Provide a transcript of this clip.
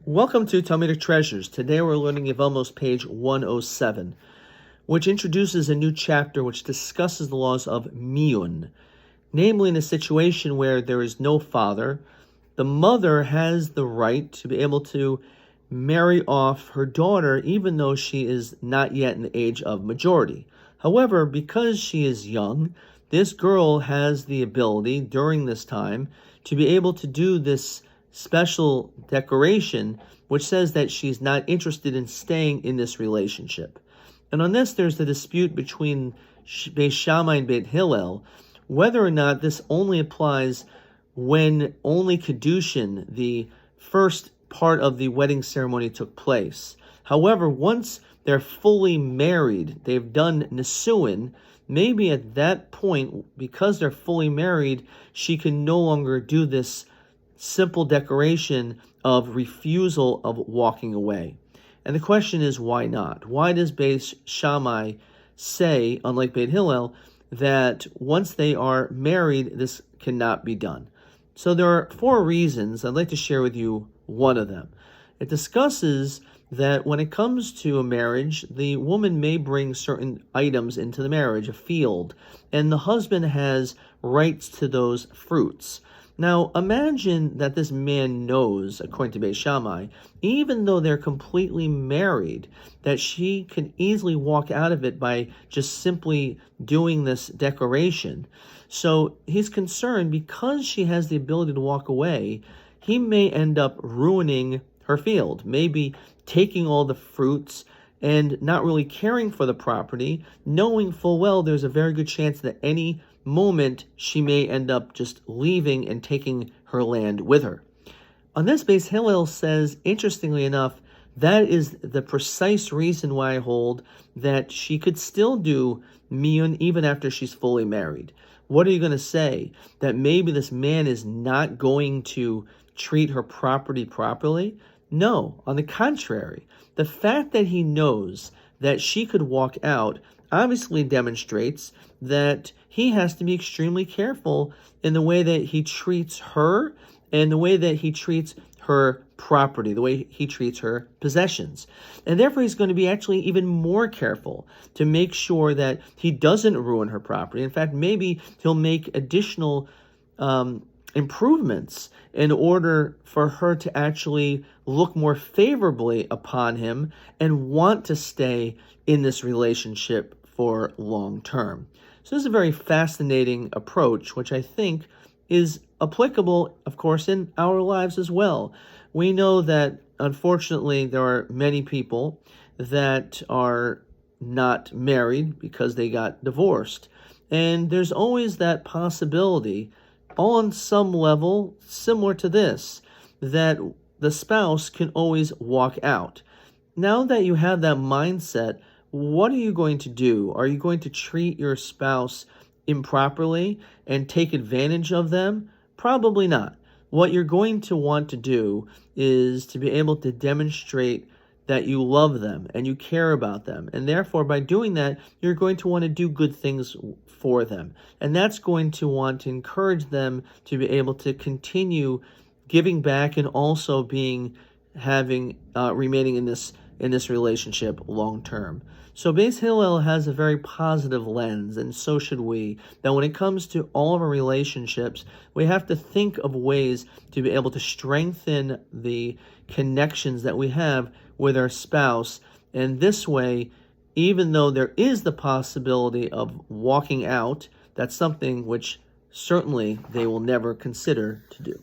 Welcome to Talmudic Treasures. Today we're learning Yevamot page 107, which introduces a new chapter which discusses the laws of miyun. Namely, in a situation where there is no father, the mother has the right to be able to marry off her daughter even though she is not yet in the age of majority. However, because she is young, this girl has the ability during this time to be able to do this special declaration which says that she's not interested in staying in this relationship. And on this, there's the dispute between Beis Shammai and Beit Hillel, whether or not this only applies when only Kedushin, the first part of the wedding ceremony, took place. However, once they're fully married, they've done Nisuin, maybe at that point, because they're fully married, she can no longer do this simple declaration of refusal of walking away. And the question is, why not? Why does Beis Shammai say, unlike Beit Hillel, that once they are married, this cannot be done? So there are 4 reasons. I'd like to share with you one of them. It discusses that when it comes to a marriage, the woman may bring certain items into the marriage, a field, and the husband has rights to those fruits. Now, imagine that this man knows, according to Beis Shammai, even though they're completely married, that she can easily walk out of it by just simply doing this declaration. So he's concerned because she has the ability to walk away, he may end up ruining her field, maybe taking all the fruits and not really caring for the property, knowing full well there's a very good chance that any moment she may end up just leaving and taking her land with her. On this base, Hillel says, interestingly enough, that is the precise reason why I hold that she could still do miyun even after she's fully married. What are you going to say? That maybe this man is not going to treat her property properly? No, on the contrary. The fact that he knows that she could walk out obviously demonstrates that he has to be extremely careful in the way that he treats her and the way that he treats her property, the way he treats her possessions. And therefore, he's going to be actually even more careful to make sure that he doesn't ruin her property. In fact, maybe he'll make additional improvements in order for her to actually look more favorably upon him and want to stay in this relationship for long term. So this is a very fascinating approach, which I think is applicable, of course, in our lives as well. We know that, unfortunately, there are many people that are not married because they got divorced. And there's always that possibility, on some level similar to this, that the spouse can always walk out. Now that you have that mindset, what are you going to do? Are you going to treat your spouse improperly and take advantage of them? Probably not. What you're going to want to do is to be able to demonstrate that you love them and you care about them. And therefore, by doing that, you're going to want to do good things for them. And that's going to want to encourage them to be able to continue giving back and also remaining in this relationship long term. So Beis Hillel has a very positive lens, and so should we, that when it comes to all of our relationships, we have to think of ways to be able to strengthen the connections that we have with our spouse. And this way, even though there is the possibility of walking out, that's something which certainly they will never consider to do.